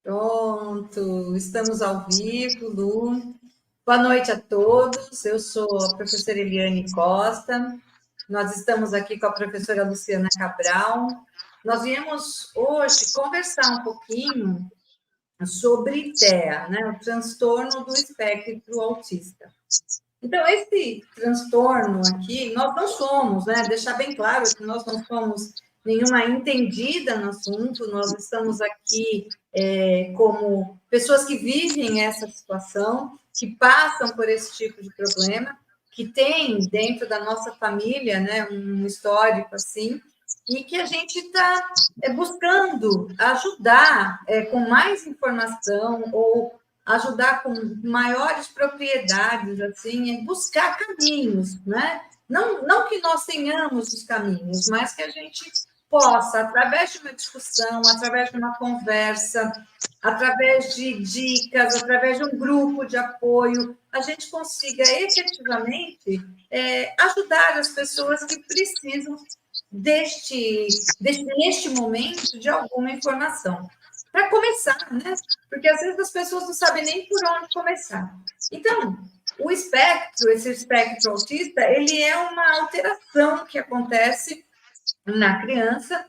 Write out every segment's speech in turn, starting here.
Pronto, estamos ao vivo, Lu. Boa noite a todos. Eu sou a professora Eliane Costa. Nós estamos aqui com a professora Luciana Cabral. Nós viemos hoje conversar um pouquinho sobre TEA, né? O transtorno do espectro autista. Então, esse transtorno aqui, nós não somos, né? Deixar bem claro que nós não somos nenhuma entendida no assunto, nós estamos aqui como pessoas que vivem essa situação, que passam por esse tipo de problema, que tem dentro da nossa família, né, um histórico assim, e que a gente está buscando ajudar com mais informação ou ajudar com maiores propriedades, assim, buscar caminhos, né? Não que nós tenhamos os caminhos, mas que a gente possa, através de uma discussão, através de uma conversa, através de dicas, através de um grupo de apoio, a gente consiga efetivamente ajudar as pessoas que precisam neste momento, de alguma informação. Para começar, né? Porque às vezes as pessoas não sabem nem por onde começar. Então, esse espectro autista, ele é uma alteração que acontece na criança,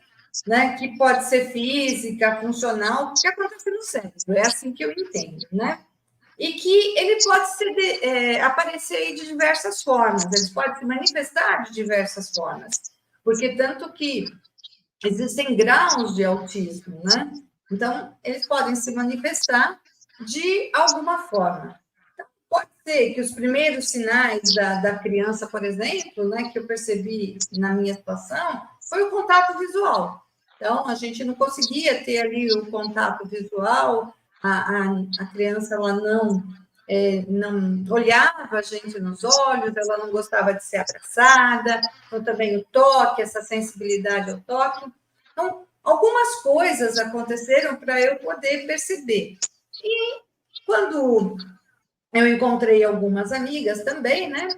né? Que pode ser física, funcional, que acontece no cérebro. É assim que eu entendo, né? E que ele pode aparecer de diversas formas, ele pode se manifestar de diversas formas, porque tanto que existem graus de autismo, né? Então, eles podem se manifestar de alguma forma. Então, pode ser que os primeiros sinais da criança, por exemplo, né, que eu percebi na minha situação, foi o contato visual. Então, a gente não conseguia ter ali o contato visual, a criança ela não olhava a gente nos olhos, ela não gostava de ser abraçada, então também o toque, essa sensibilidade ao toque. Então, algumas coisas aconteceram para eu poder perceber. E quando eu encontrei algumas amigas também, né?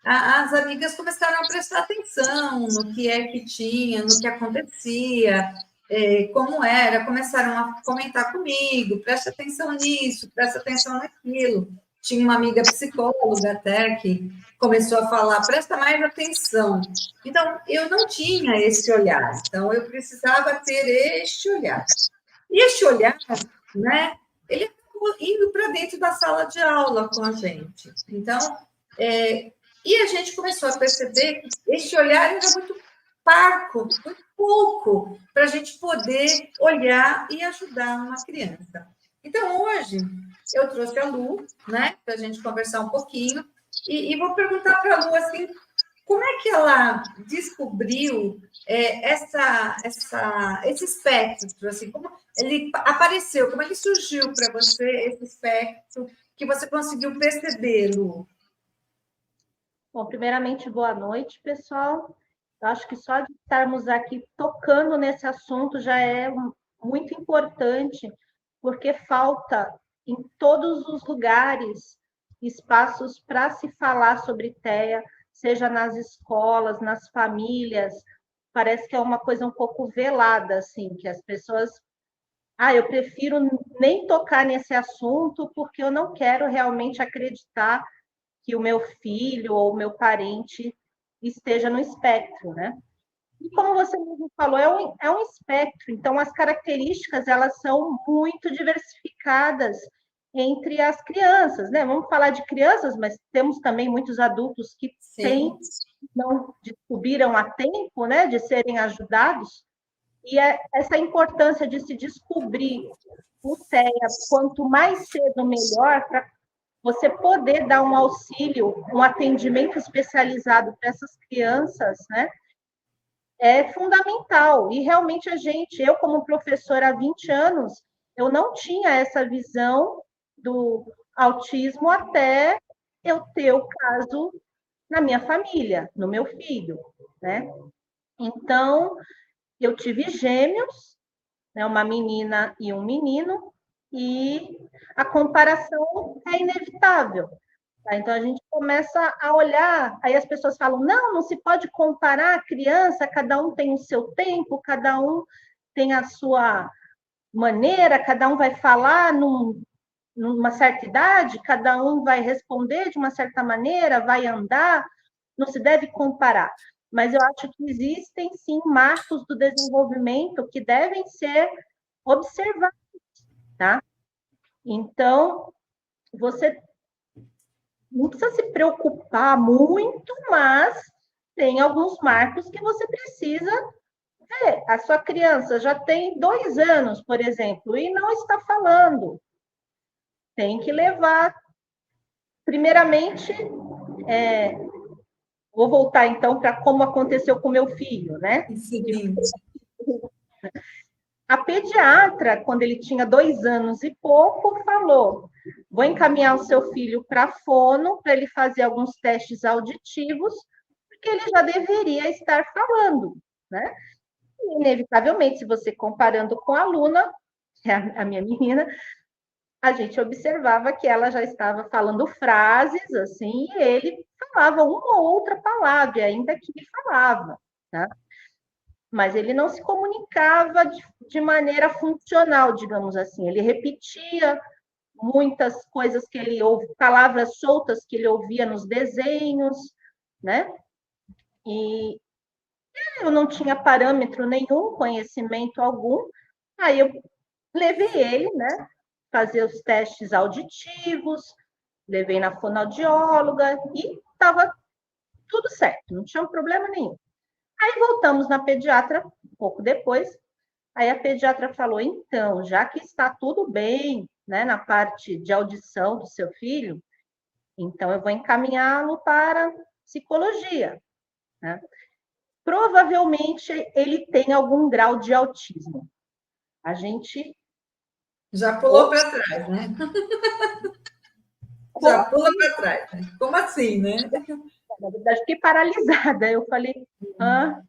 As amigas começaram a prestar atenção no que é que tinha, no que acontecia, como era, começaram a comentar comigo, presta atenção nisso, presta atenção naquilo. Tinha uma amiga psicóloga até que começou a falar, presta mais atenção. Então, eu não tinha esse olhar, então eu precisava ter este olhar. E este olhar, né, ele acabou indo para dentro da sala de aula com a gente. Então, e a gente começou a perceber que este olhar era muito parco, muito pouco, para a gente poder olhar e ajudar uma criança. Então, hoje, eu trouxe a Lu, né, para a gente conversar um pouquinho, e vou perguntar para a Lu, assim, como é que ela descobriu esse espectro, assim, como ele apareceu, como ele surgiu para você, esse espectro, que você conseguiu percebê-lo? Bom, primeiramente, boa noite, pessoal. Eu acho que só de estarmos aqui tocando nesse assunto já é muito importante, porque falta em todos os lugares espaços para se falar sobre TEA, seja nas escolas, nas famílias. Parece que é uma coisa um pouco velada, assim, que as pessoas. Eu prefiro nem tocar nesse assunto, porque eu não quero realmente acreditar que o meu filho ou o meu parente esteja no espectro, né? E como você mesmo falou, é um espectro, então as características elas são muito diversificadas entre as crianças, né? Vamos falar de crianças, mas temos também muitos adultos que Sim. não descobriram a tempo, né, de serem ajudados, e essa importância de se descobrir o TEA quanto mais cedo melhor, para você poder dar um auxílio, um atendimento especializado para essas crianças, né, é fundamental. E realmente eu como professora há 20 anos, eu não tinha essa visão do autismo até eu ter o caso na minha família, no meu filho, né? Então, eu tive gêmeos, né, uma menina e um menino, e a comparação é inevitável. Tá? Então, a gente começa a olhar, aí as pessoas falam, não se pode comparar a criança, cada um tem o seu tempo, cada um tem a sua maneira, cada um vai falar numa certa idade, cada um vai responder de uma certa maneira, vai andar, não se deve comparar. Mas eu acho que existem, sim, marcos do desenvolvimento que devem ser observados, tá? Então, você não precisa se preocupar muito, mas tem alguns marcos que você precisa ver. A sua criança já tem 2 anos, por exemplo, e não está falando. Tem que levar, primeiramente, vou voltar então para como aconteceu com meu filho, né? Sim. A pediatra, quando ele tinha 2 anos e pouco, falou: vou encaminhar o seu filho para a fono para ele fazer alguns testes auditivos, porque ele já deveria estar falando, né? E, inevitavelmente, se você comparando com a aluna, a minha menina, a gente observava que ela já estava falando frases assim, e ele falava uma ou outra palavra, ainda que falava, tá? Mas ele não se comunicava de maneira funcional, digamos assim. Ele repetia muitas coisas que ele ouve, palavras soltas que ele ouvia nos desenhos, né? E eu não tinha parâmetro nenhum, conhecimento algum. Aí eu levei ele, né? Fazer os testes auditivos, levei na fonoaudióloga e estava tudo certo, não tinha problema nenhum. Aí voltamos na pediatra um pouco depois. Aí a pediatra falou: então, já que está tudo bem, né, na parte de audição do seu filho, então eu vou encaminhá-lo para psicologia, né? Provavelmente ele tem algum grau de autismo. A gente Já pulou para trás, né? Já pula para trás. Né? Como assim, né? na verdade, fiquei paralisada. Eu falei, ah.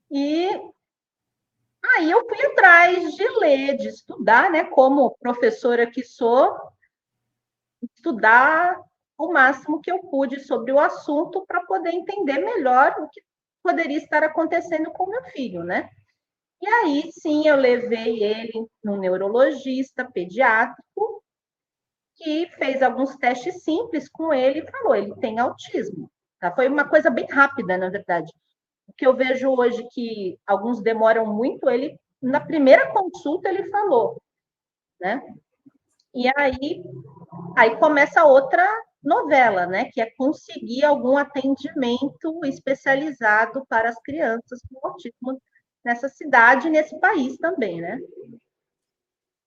E aí eu fui atrás de ler, de estudar, né? Como professora que sou, estudar o máximo que eu pude sobre o assunto para poder entender melhor o que poderia estar acontecendo com meu filho, né? E aí, sim, eu levei ele no neurologista pediátrico, que fez alguns testes simples com ele e falou: ele tem autismo. Tá? Foi uma coisa bem rápida, na verdade. O que eu vejo hoje que alguns demoram muito, ele, na primeira consulta, ele falou, né? E aí começa outra novela, né? Que é conseguir algum atendimento especializado para as crianças com autismo nessa cidade e nesse país também, né?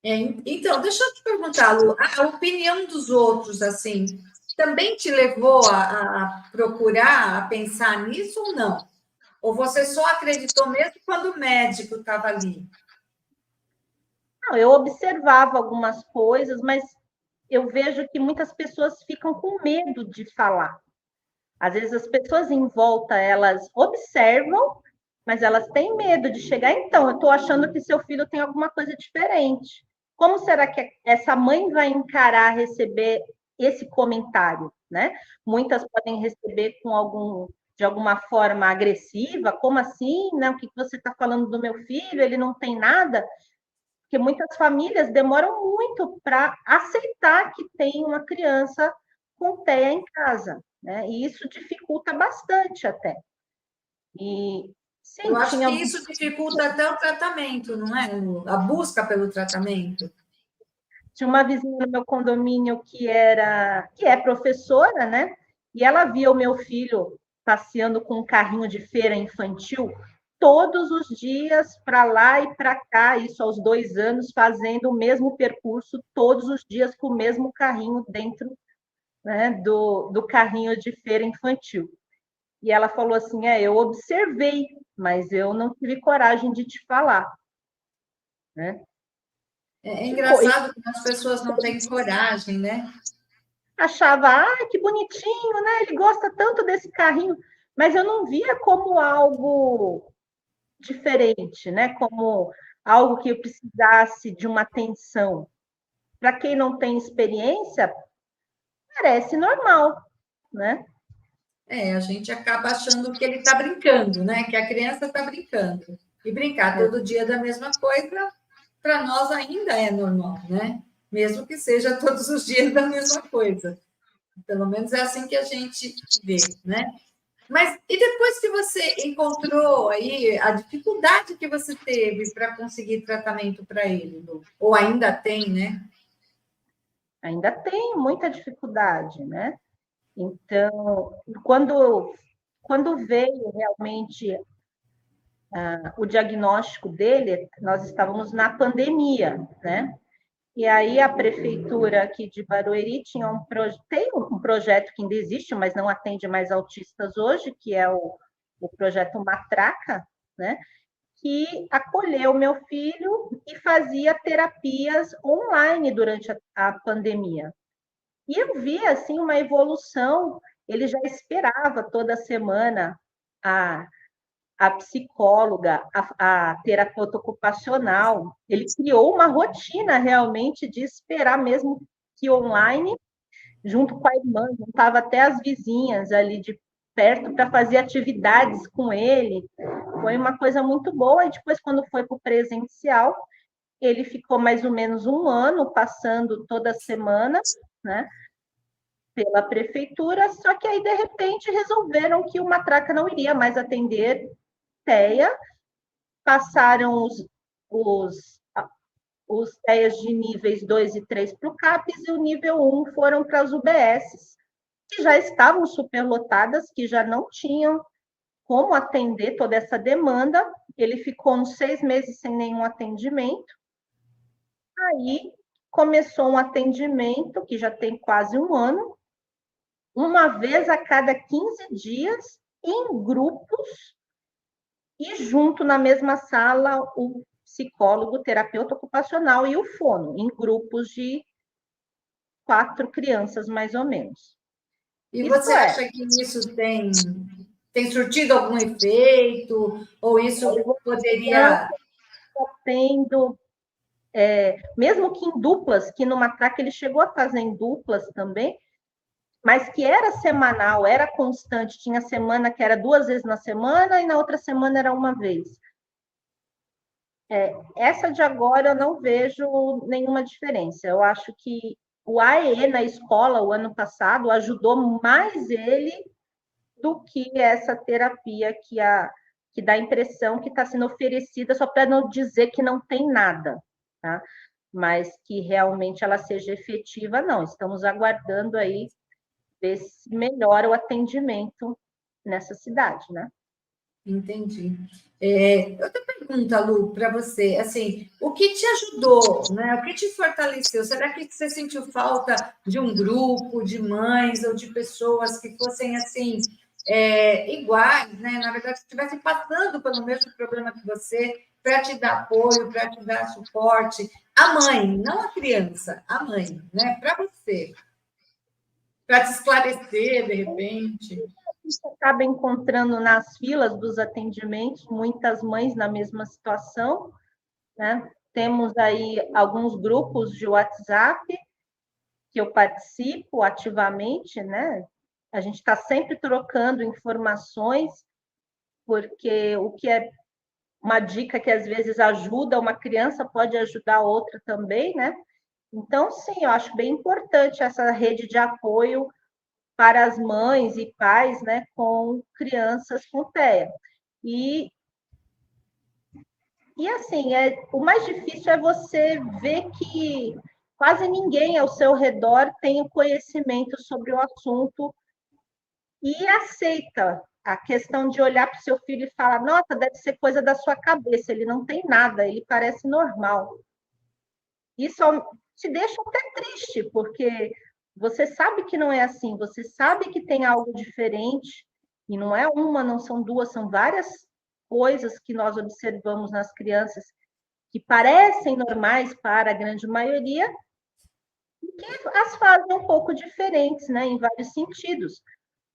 Então, deixa eu te perguntar, Lu, a opinião dos outros, assim, também te levou a procurar, a pensar nisso ou não? Ou você só acreditou mesmo quando o médico estava ali? Não, eu observava algumas coisas, mas eu vejo que muitas pessoas ficam com medo de falar. Às vezes as pessoas em volta, elas observam, mas elas têm medo de chegar. Então, eu estou achando que seu filho tem alguma coisa diferente. Como será que essa mãe vai encarar receber esse comentário, né? Muitas podem receber de alguma forma agressiva, como assim? Né? O que você está falando do meu filho? Ele não tem nada. Porque muitas famílias demoram muito para aceitar que tem uma criança com TEA em casa, né? E isso dificulta bastante até. E Eu sim, acho tinha que alguns. isso dificulta até o tratamento, não é? A busca pelo tratamento. Tinha uma vizinha no meu condomínio que é professora, né? E ela via o meu filho passeando com um carrinho de feira infantil todos os dias para lá e para cá, isso aos 2 anos, fazendo o mesmo percurso todos os dias com o mesmo carrinho dentro, né, do carrinho de feira infantil. E ela falou assim: eu observei, mas eu não tive coragem de te falar, né? É Ficou, engraçado como as pessoas não têm coragem, né? achava, que bonitinho, né? Ele gosta tanto desse carrinho, mas eu não via como algo diferente, né? Como algo que eu precisasse de uma atenção. Para quem não tem experiência, parece normal, né? A gente acaba achando que ele está brincando, né? Que a criança está brincando. E brincar todo dia da mesma coisa, para nós ainda é normal, né? Mesmo que seja todos os dias da mesma coisa. Pelo menos é assim que a gente vê, né? Mas e depois que você encontrou aí a dificuldade que você teve para conseguir tratamento para ele, Lu? Ou ainda tem, né? Ainda tem muita dificuldade, né? Então, quando veio realmente o diagnóstico dele, nós estávamos na pandemia, né? E aí a prefeitura aqui de Barueri tinha tem um projeto que ainda existe, mas não atende mais autistas hoje, que é o projeto Matraca, né? Que acolheu meu filho e fazia terapias online durante a pandemia. E eu vi assim uma evolução. Ele já esperava toda semana a a psicóloga, a terapeuta ocupacional. Ele criou uma rotina realmente de esperar mesmo que online, junto com a irmã, juntava até as vizinhas ali de perto para fazer atividades com ele. Foi uma coisa muito boa. E depois, quando foi para o presencial, ele ficou mais ou menos um ano passando toda semana, né? Pela prefeitura, só que aí, de repente, resolveram que o Matraca não iria mais atender TEA, passaram os, os TEAs de níveis 2 e 3 para o CAPES e o nível 1 foram para as UBSs, que já estavam superlotadas, que já não tinham como atender toda essa demanda. Ele ficou uns 6 meses sem nenhum atendimento. Aí começou um atendimento, que já tem quase um ano, uma vez a cada 15 dias, em grupos, e junto na mesma sala o psicólogo, terapeuta ocupacional e o fono, em grupos de 4 crianças, mais ou menos. E Isso você acha que isso tem surtido algum efeito? Ou isso poderia. tendo, mesmo que em duplas, que no Matraca ele chegou a fazer em duplas também, mas que era semanal, era constante. Tinha semana que era 2 vezes na semana e na outra semana era uma vez. Essa de agora eu não vejo nenhuma diferença. Eu acho que o AEE na escola, o ano passado, ajudou mais ele do que essa terapia que dá a impressão que está sendo oferecida, só para não dizer que não tem nada, tá? Mas que realmente ela seja efetiva, não. Estamos aguardando aí ver se melhora o atendimento nessa cidade, né? Entendi. Outra pergunta, Lu, para você, assim, o que te ajudou, né? O que te fortaleceu? Será que você sentiu falta de um grupo de mães ou de pessoas que fossem assim iguais, né? Na verdade, que estivessem passando pelo mesmo problema que você, para te dar apoio, para te dar suporte? A mãe, não a criança, a mãe, né? Para você, para te esclarecer de repente. Gente acaba encontrando nas filas dos atendimentos muitas mães na mesma situação, né? Temos aí alguns grupos de WhatsApp que eu participo ativamente, né? A gente está sempre trocando informações, porque o que é uma dica que às vezes ajuda uma criança pode ajudar outra também, né? Então, sim, eu acho bem importante essa rede de apoio para as mães e pais, né, com crianças com TEA. E, e assim, o mais difícil é você ver que quase ninguém ao seu redor tem o conhecimento sobre o assunto e aceita a questão de olhar para o seu filho e falar: nossa, deve ser coisa da sua cabeça, ele não tem nada, ele parece normal. Isso te deixa até triste, porque você sabe que não é assim, você sabe que tem algo diferente, e não é uma, não são duas, são várias coisas que nós observamos nas crianças que parecem normais para a grande maioria, e que as fazem um pouco diferentes, né, em vários sentidos.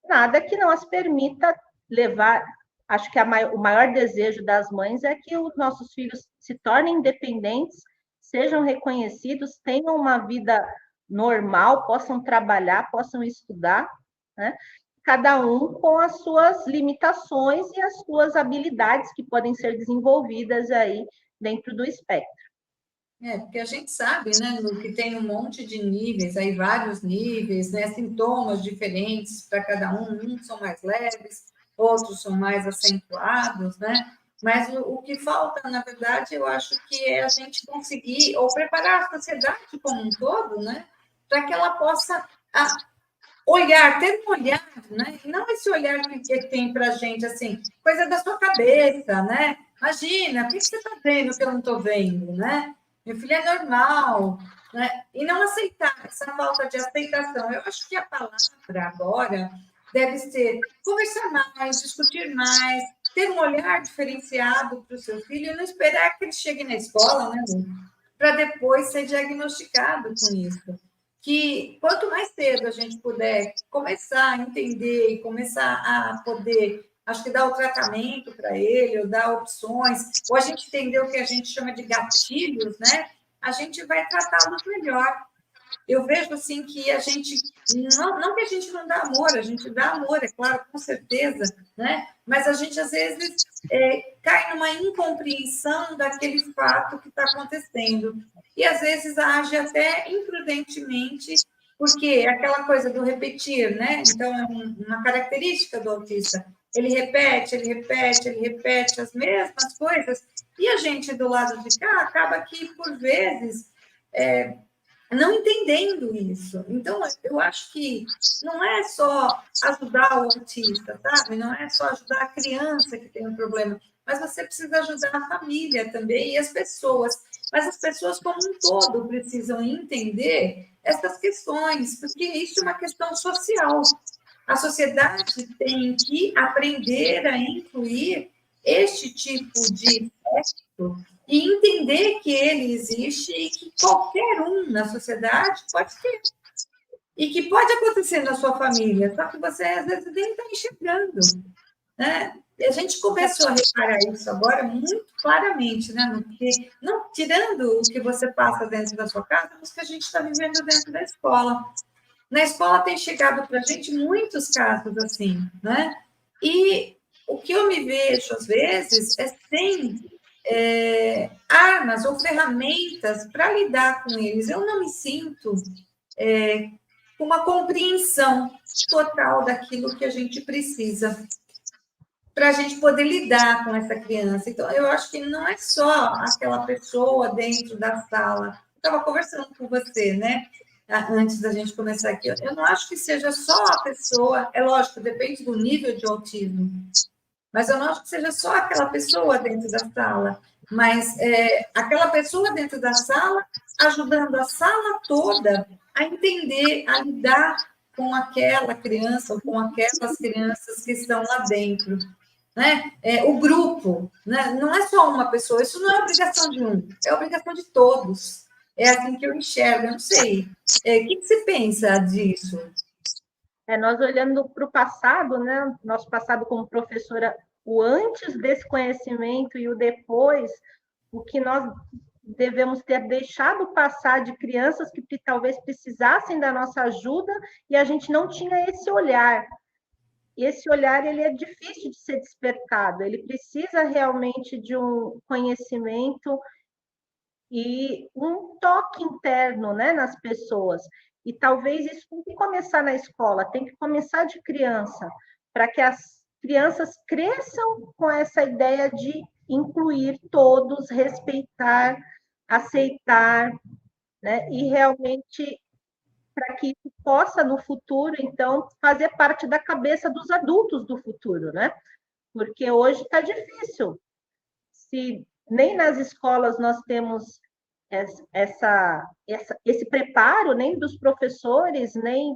Nada que não as permita levar. Acho que o maior desejo das mães é que os nossos filhos se tornem independentes, sejam reconhecidos, tenham uma vida normal, possam trabalhar, possam estudar, né? cada um com as suas limitações e as suas habilidades que podem ser desenvolvidas aí dentro do espectro. Porque a gente sabe, né, Lu, que tem um monte de níveis, aí vários níveis, né, sintomas diferentes para cada um, uns são mais leves, outros são mais acentuados, né? Mas o que falta, na verdade, eu acho que é a gente conseguir, ou preparar a sociedade como um todo, né, para que ela possa olhar, ter um olhar, né? E não esse olhar que tem para a gente, assim, coisa da sua cabeça, né? Imagina, o que você está vendo que eu não estou vendo, né? Meu filho é normal, né? E não aceitar, essa falta de aceitação. Eu acho que a palavra agora deve ser conversar mais, discutir mais, ter um olhar diferenciado para o seu filho e não esperar que ele chegue na escola, né, para depois ser diagnosticado com isso. Que quanto mais cedo a gente puder começar a entender e começar a poder, acho que dar o tratamento para ele, ou dar opções, ou a gente entender o que a gente chama de gatilhos, né? A gente vai tratá-los melhor. Eu vejo assim que a gente não que a gente não dá amor, a gente dá amor, é claro, com certeza, né? Mas a gente às vezes cai numa incompreensão daquele fato que está acontecendo e às vezes age até imprudentemente, porque é aquela coisa do repetir, né? Então é uma característica do autista. Ele repete, ele repete, ele repete as mesmas coisas e a gente do lado de cá acaba que por vezes não entendendo isso. Então, eu acho que não é só ajudar o autista, sabe? Não é só ajudar a criança que tem um problema, mas você precisa ajudar a família também e as pessoas. Mas as pessoas como um todo precisam entender essas questões, porque isso é uma questão social. A sociedade tem que aprender a incluir este tipo de aspecto e entender que ele existe e que qualquer um na sociedade pode ter. E que pode acontecer na sua família, só que você às vezes nem está enxergando. Né? E a gente começou a reparar isso agora muito claramente, né? Porque, não tirando o que você passa dentro da sua casa, mas o que a gente está vivendo dentro da escola. Na escola tem chegado para a gente muitos casos assim, né? E o que eu me vejo, às vezes, é sem armas ou ferramentas para lidar com eles. Eu não me sinto com uma compreensão total daquilo que a gente precisa para a gente poder lidar com essa criança. Então, eu acho que não é só aquela pessoa dentro da sala. Eu estava conversando com você, né? Antes da gente começar aqui. Eu não acho que seja só a pessoa, é lógico, depende do nível de autismo, mas eu não acho que seja só aquela pessoa dentro da sala, mas aquela pessoa dentro da sala ajudando a sala toda a entender, a lidar com aquela criança ou com aquelas crianças que estão lá dentro. Né? O grupo, né? Não é só uma pessoa, isso não é obrigação de um, é obrigação de todos. É assim que eu enxergo, eu não sei. O que você pensa disso? Nós olhando para o passado, né? Nosso passado como professora, o antes desse conhecimento e o depois, o que nós devemos ter deixado passar de crianças que talvez precisassem da nossa ajuda e a gente não tinha esse olhar. E esse olhar ele é difícil de ser despertado, ele precisa realmente de um conhecimento e um toque interno, né, nas pessoas. E talvez isso tem que começar na escola, tem que começar de criança, para que as crianças cresçam com essa ideia de incluir todos, respeitar, aceitar, né? E realmente para que isso possa no futuro, então, fazer parte da cabeça dos adultos do futuro, né? Porque hoje está difícil. Se nem nas escolas nós temos esse preparo, nem dos professores, nem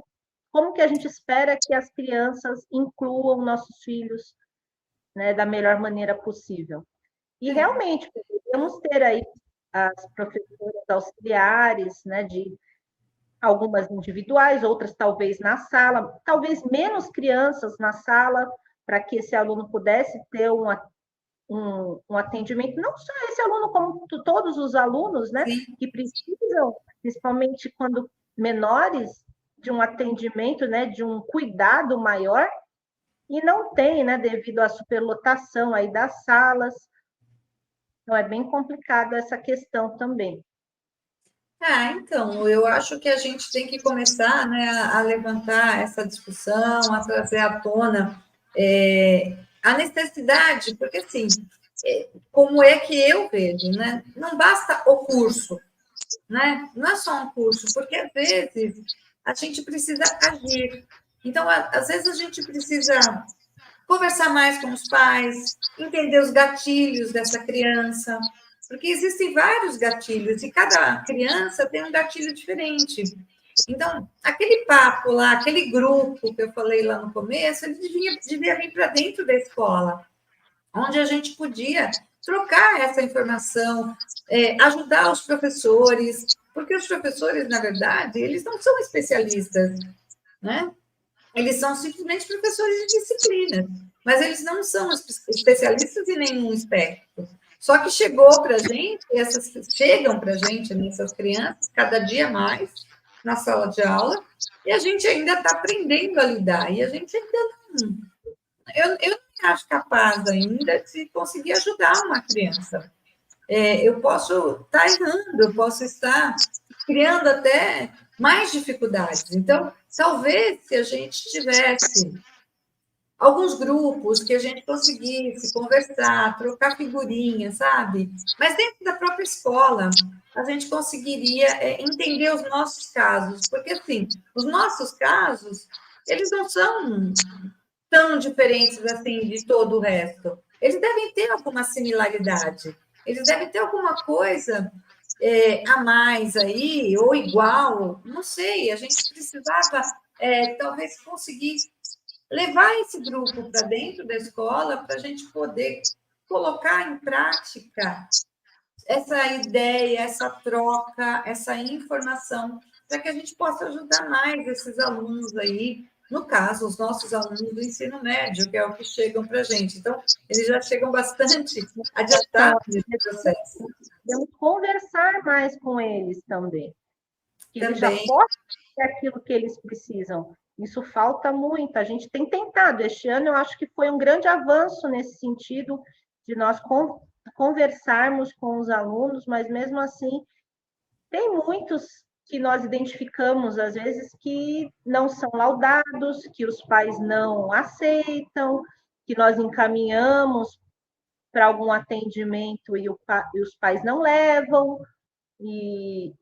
como que a gente espera que as crianças incluam nossos filhos, né, da melhor maneira possível. E realmente podemos ter aí as professoras auxiliares, né, de algumas individuais, outras talvez na sala, talvez menos crianças na sala, para que esse aluno pudesse ter um atendimento, não só esse aluno, como todos os alunos, né, Sim. que precisam, principalmente quando menores, de um atendimento, né, de um cuidado maior, e não tem, né, devido à superlotação aí das salas. Então, é bem complicado essa questão também. Então, eu acho que a gente tem que começar, né, a levantar essa discussão, a trazer à tona a necessidade, porque, assim, como é que eu vejo, né? Não basta o curso, né? Não é só um curso, porque, às vezes, a gente precisa agir. Então, às vezes, a gente precisa conversar mais com os pais, entender os gatilhos dessa criança, porque existem vários gatilhos e cada criança tem um gatilho diferente. Então, aquele papo lá, aquele grupo que eu falei lá no começo, ele devia vir para dentro da escola, onde a gente podia trocar essa informação, ajudar os professores, porque os professores, na verdade, eles não são especialistas, né? Eles são simplesmente professores de disciplina, mas eles não são especialistas em nenhum espectro. Só que chegou para a gente, chegam para a gente, essas crianças, cada dia mais, na sala de aula, e a gente ainda está aprendendo a lidar, e a gente ainda não. Eu não me acho capaz ainda de conseguir ajudar uma criança. Eu posso estar errando, eu posso estar criando até mais dificuldades. Então, talvez se a gente tivesse alguns grupos que a gente conseguisse conversar, trocar figurinhas, sabe? Mas dentro da própria escola, a gente conseguiria entender os nossos casos, porque assim, os nossos casos, eles não são tão diferentes assim de todo o resto. Eles devem ter alguma similaridade, eles devem ter alguma coisa a mais aí, ou igual, não sei, a gente precisava talvez conseguir levar esse grupo para dentro da escola para a gente poder colocar em prática essa ideia, essa troca, essa informação, para que a gente possa ajudar mais esses alunos aí, no caso, os nossos alunos do ensino médio, que é o que chegam para a gente. Então, eles já chegam bastante adiantados nesse processo. Devemos conversar mais com eles também. Eles já Também. podem ter aquilo que eles precisam. Isso falta muito. A gente tem tentado. Este ano, eu acho que foi um grande avanço nesse sentido, de nós conversarmos com os alunos, mas mesmo assim, tem muitos que nós identificamos, às vezes, que não são laudados, que os pais não aceitam, que nós encaminhamos para algum atendimento e os pais não levam, e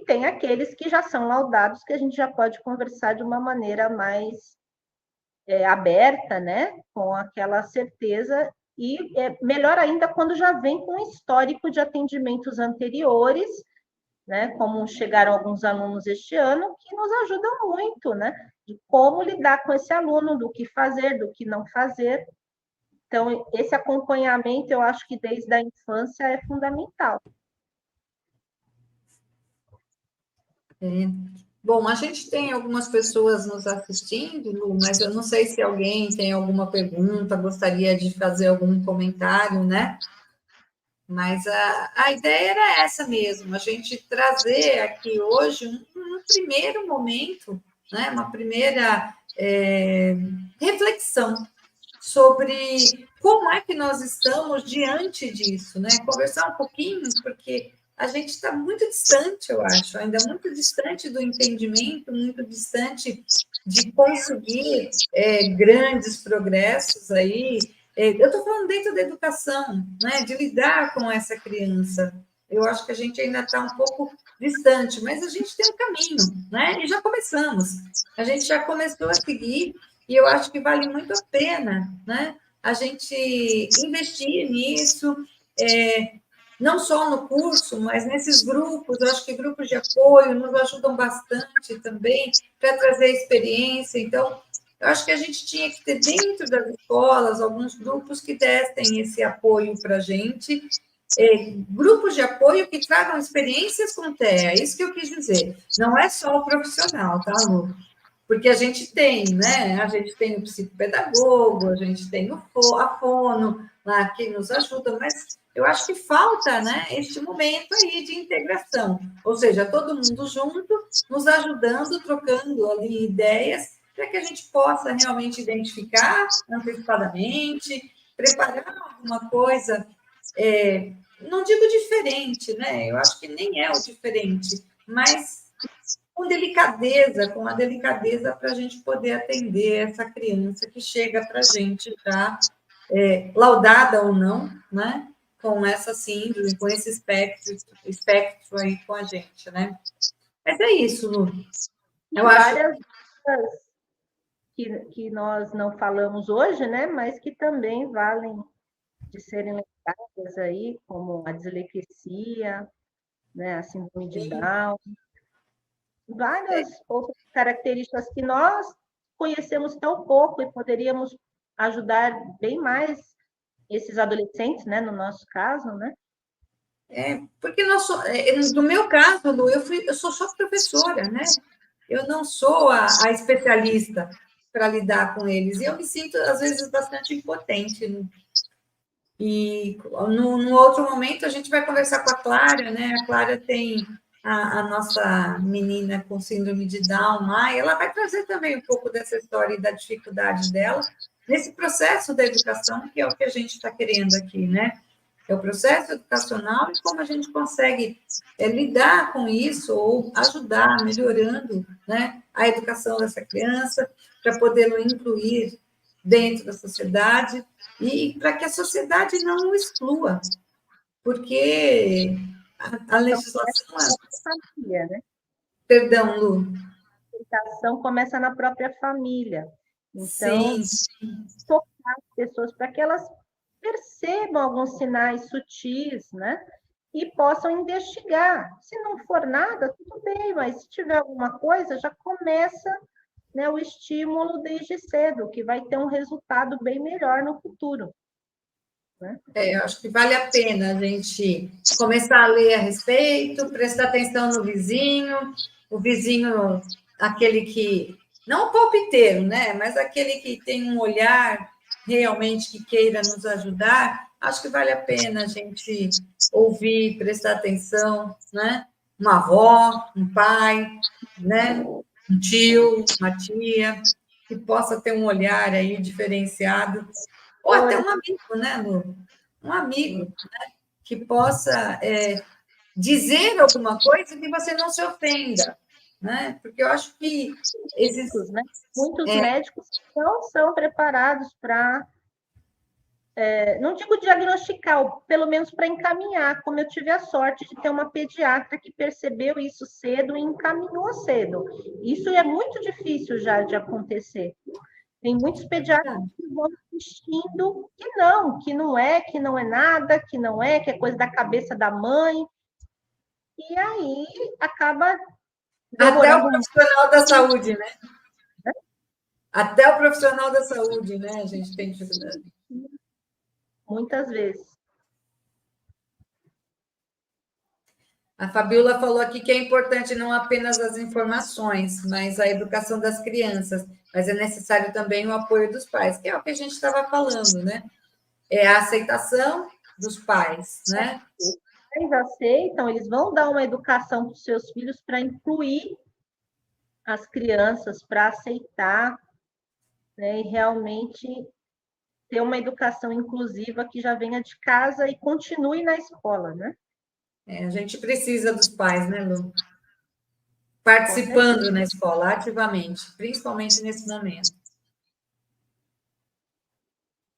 tem aqueles que já são laudados, que a gente já pode conversar de uma maneira mais aberta, né? Com aquela certeza, e melhor ainda quando já vem com histórico de atendimentos anteriores, né? Como chegaram alguns alunos este ano, que nos ajudam muito, né? De como lidar com esse aluno, do que fazer, do que não fazer. Então, esse acompanhamento, eu acho que desde a infância é fundamental. Bom, a gente tem algumas pessoas nos assistindo, Lu, mas eu não sei se alguém tem alguma pergunta, gostaria de fazer algum comentário, né? Mas a ideia era essa mesmo, a gente trazer aqui hoje um primeiro momento, né? Uma primeira reflexão sobre como é que nós estamos diante disso, né? Conversar um pouquinho, porque a gente está muito distante, eu acho, ainda muito distante do entendimento, muito distante de conseguir grandes progressos aí. Eu estou falando dentro da educação, né? De lidar com essa criança. Eu acho que a gente ainda está um pouco distante, mas a gente tem um caminho, né? E já começamos. A gente já começou a seguir e eu acho que vale muito a pena, né? A gente investir nisso, não só no curso, mas nesses grupos. Eu acho que grupos de apoio nos ajudam bastante também para trazer experiência. Então, eu acho que a gente tinha que ter dentro das escolas alguns grupos que dessem esse apoio para a gente, grupos de apoio que tragam experiências com TEA, é isso que eu quis dizer. Não é só o profissional, tá, Lu? Porque a gente tem, né? A gente tem o psicopedagogo, a gente tem a fono lá que nos ajuda, mas eu acho que falta, né, este momento aí de integração, ou seja, todo mundo junto, nos ajudando, trocando ali ideias, para que a gente possa realmente identificar antecipadamente, preparar alguma coisa, não digo diferente, né? Eu acho que nem é o diferente, mas com a delicadeza para a gente poder atender essa criança que chega para a gente já laudada ou não, né? Com essa síndrome, com esse espectro aí com a gente, né? Mas é isso, Lu. Eu acho várias coisas que nós não falamos hoje, né? Mas que também valem de serem lembradas aí, como a dislexia, né? A síndrome de Down, várias outras características que nós conhecemos tão pouco e poderíamos ajudar bem mais esses adolescentes, né? No nosso caso, né? Porque no meu caso, Lu, eu sou só professora, né? Eu não sou a especialista para lidar com eles. E eu me sinto, às vezes, bastante impotente. Né? E no outro momento a gente vai conversar com a Clara, né? A Clara tem a nossa menina com síndrome de Down, Maia, ela vai trazer também um pouco dessa história e da dificuldade dela nesse processo da educação, que é o que a gente está querendo aqui, né? É o processo educacional e como a gente consegue lidar com isso ou ajudar, melhorando, né, a educação dessa criança, para poder incluir dentro da sociedade e para que a sociedade não o exclua, porque a legislação... Família, né? Perdão, Lu. A educação começa na própria família. Então, Sim. tocar as pessoas para que elas percebam alguns sinais sutis, né? E possam investigar. Se não for nada, tudo bem, mas se tiver alguma coisa, já começa, né, o estímulo desde cedo, que vai ter um resultado bem melhor no futuro. Né? Eu acho que vale a pena a gente começar a ler a respeito, prestar atenção no vizinho, o vizinho, aquele que, não o palpiteiro, né? Mas aquele que tem um olhar realmente que queira nos ajudar, acho que vale a pena a gente ouvir, prestar atenção, né? Uma avó, um pai, né? Um tio, uma tia, que possa ter um olhar aí diferenciado, ou até um amigo, né, Lu? Um amigo, né, que possa dizer alguma coisa que você não se ofenda, né? Porque eu acho que muitos médicos não são preparados para, não digo diagnosticar, pelo menos para encaminhar, como eu tive a sorte de ter uma pediatra que percebeu isso cedo e encaminhou cedo. Isso é muito difícil já de acontecer. Tem muitos pediatras que vão insistindo que não é nada, que é coisa da cabeça da mãe. E aí acaba até o profissional da saúde, né? Até o profissional da saúde, né? A gente tem dificuldade. Muitas vezes. A Fabiola falou aqui que é importante não apenas as informações, mas a educação das crianças, mas é necessário também o apoio dos pais, que é o que a gente estava falando, né? É a aceitação dos pais, né? Eles aceitam, eles vão dar uma educação para os seus filhos para incluir as crianças, para aceitar, né? E realmente ter uma educação inclusiva que já venha de casa e continue na escola, né? A gente precisa dos pais, né, Lu? Participando na escola ativamente, principalmente nesse momento.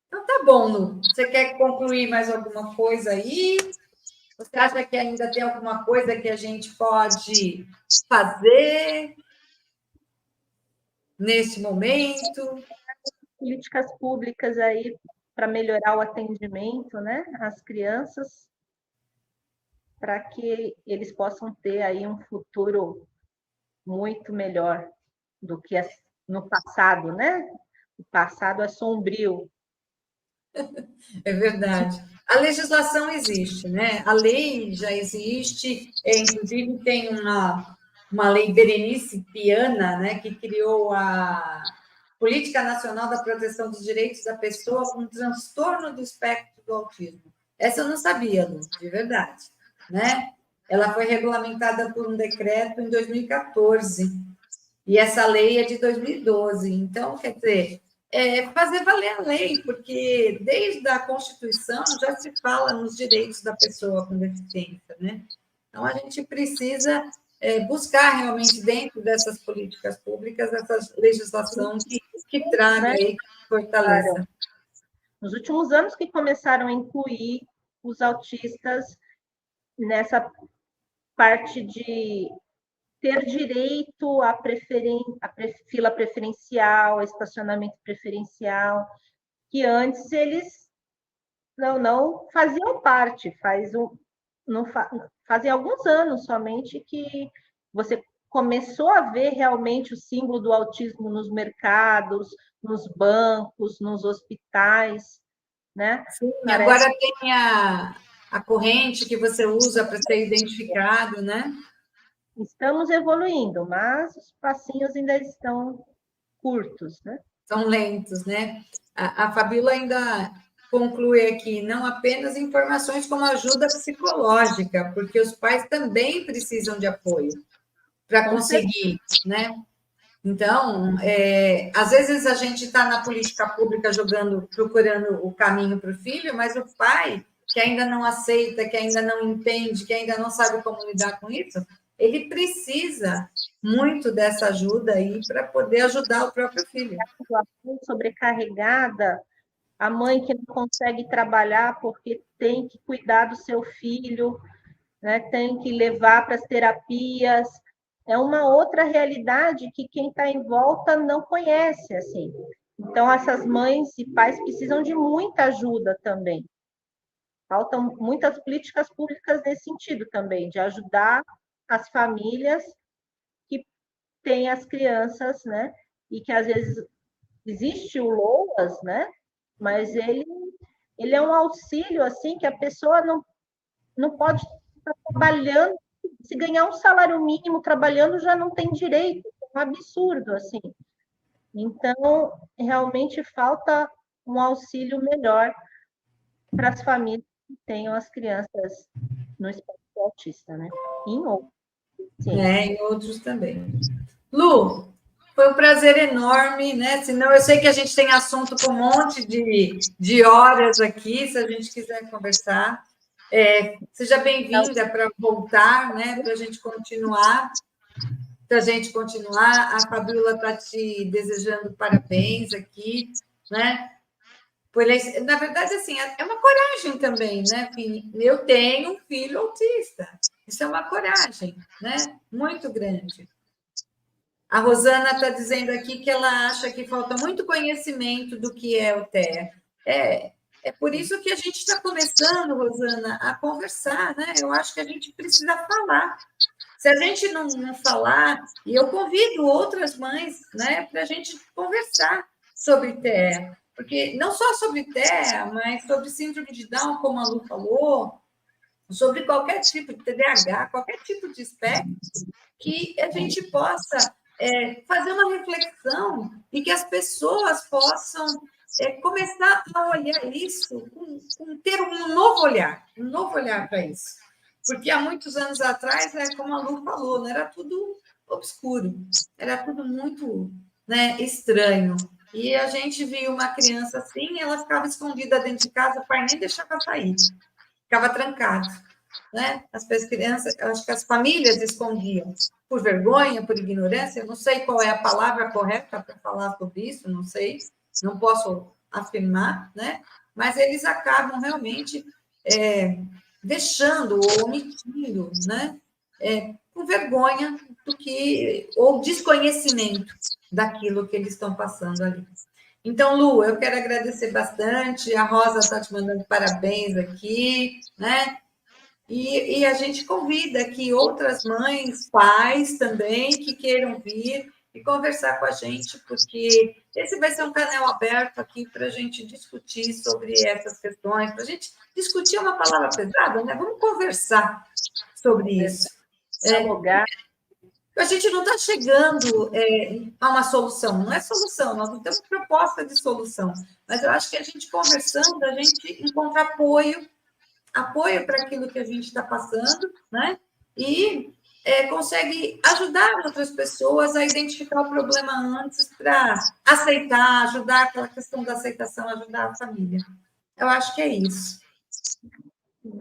Então, tá bom, Lu. Você quer concluir mais alguma coisa aí? Você acha que ainda tem alguma coisa que a gente pode fazer nesse momento? Políticas públicas aí para melhorar o atendimento, né, às crianças, para que eles possam ter aí um futuro muito melhor do que no passado, né? O passado é sombrio. É verdade. A legislação existe, né? A lei já existe, inclusive tem uma lei Berenice Piana, né, que criou a Política Nacional da Proteção dos Direitos da Pessoa com Transtorno do Espectro do Autismo. Essa eu não sabia, Lu, de verdade, né? Ela foi regulamentada por um decreto em 2014, e essa lei é de 2012. Então, quer dizer, fazer valer a lei, porque desde a Constituição já se fala nos direitos da pessoa com deficiência, né? Então, a gente precisa buscar realmente dentro dessas políticas públicas essa legislação que traga Né? aí, que fortaleça. Nos últimos anos que começaram a incluir os autistas nessa parte de ter direito à fila preferencial, estacionamento preferencial, que antes eles não faziam parte, fazem alguns anos somente que você começou a ver realmente o símbolo do autismo nos mercados, nos bancos, nos hospitais, né? Sim, Parece agora tem a corrente que você usa para ser identificado, né? que estamos evoluindo, mas os passinhos ainda estão curtos, né? São lentos, né? A Fabíola ainda conclui aqui, não apenas informações como ajuda psicológica, porque os pais também precisam de apoio para Com certeza. conseguir, né? Então, às vezes a gente está na política pública procurando o caminho para o filho, mas o pai, que ainda não aceita, que ainda não entende, que ainda não sabe como lidar com isso, ele precisa muito dessa ajuda aí para poder ajudar o próprio filho. Sobrecarregada, a mãe que não consegue trabalhar porque tem que cuidar do seu filho, né? Tem que levar para as terapias. É uma outra realidade que quem está em volta não conhece, assim. Então, essas mães e pais precisam de muita ajuda também. Faltam muitas políticas públicas nesse sentido também, de ajudar as famílias que têm as crianças, né? E que às vezes existe o LOAS, né? Mas ele é um auxílio assim que a pessoa não pode estar trabalhando, se ganhar um salário mínimo trabalhando já não tem direito, é um absurdo assim. Então, realmente falta um auxílio melhor para as famílias que tenham as crianças no espectro autista, né? Em outros, sim. Em outros também. Lu, foi um prazer enorme, né? Senão eu sei que a gente tem assunto com um monte de horas aqui, se a gente quiser conversar. Seja bem-vinda para voltar, né? Para a gente continuar. Para a gente continuar. A Fabiola está te desejando parabéns aqui, né? Na verdade, assim, é uma coragem também, né? Eu tenho um filho autista. Isso é uma coragem, né? Muito grande. A Rosana está dizendo aqui que ela acha que falta muito conhecimento do que é o TEA. É por isso que a gente está começando, Rosana, a conversar, né? Eu acho que a gente precisa falar. Se a gente não falar, e eu convido outras mães, né, para a gente conversar sobre TEA, porque não só sobre TEA, mas sobre síndrome de Down, como a Lu falou, sobre qualquer tipo de TDAH, qualquer tipo de espectro, que a gente possa fazer uma reflexão e que as pessoas possam começar a olhar isso, ter um novo olhar para isso. Porque há muitos anos atrás, como a Lu falou, né, era tudo obscuro, era tudo muito, né, estranho. E a gente via uma criança assim, ela ficava escondida dentro de casa, o pai nem deixava sair, ficava trancado. Né? As crianças, acho que as famílias escondiam por vergonha, por ignorância, eu não sei qual é a palavra correta para falar sobre isso, não sei, não posso afirmar, né? Mas eles acabam realmente deixando ou omitindo, né? Com vergonha do que, ou desconhecimento daquilo que eles estão passando ali. Então, Lu, eu quero agradecer bastante, a Rosa está te mandando parabéns aqui, né? E a gente convida aqui outras mães, pais também, que queiram vir e conversar com a gente, porque esse vai ser um canal aberto aqui para a gente discutir sobre essas questões, para a gente discutir uma palavra pesada, né? Vamos conversar sobre isso. A gente não está chegando a uma solução, não é solução, nós não temos proposta de solução, mas eu acho que a gente conversando, a gente encontra apoio apoio para aquilo que a gente está passando, né? E consegue ajudar outras pessoas a identificar o problema antes para aceitar, ajudar aquela questão da aceitação, ajudar a família. Eu acho que é isso.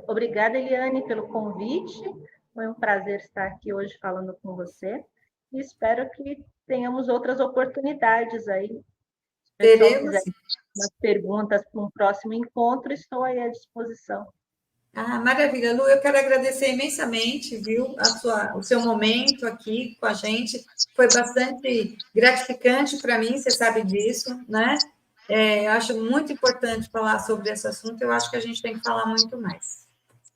Obrigada, Eliane, pelo convite. Foi um prazer estar aqui hoje falando com você. E espero que tenhamos outras oportunidades aí. Se o pessoal quiser umas perguntas para um próximo encontro, estou aí à disposição. Ah, maravilha, Lu, eu quero agradecer imensamente, viu, o seu momento aqui com a gente, foi bastante gratificante para mim, você sabe disso, né? Eu acho muito importante falar sobre esse assunto, eu acho que a gente tem que falar muito mais.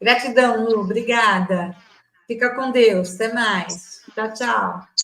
Gratidão, Lu, obrigada. Fica com Deus, até mais. Tchau, tchau.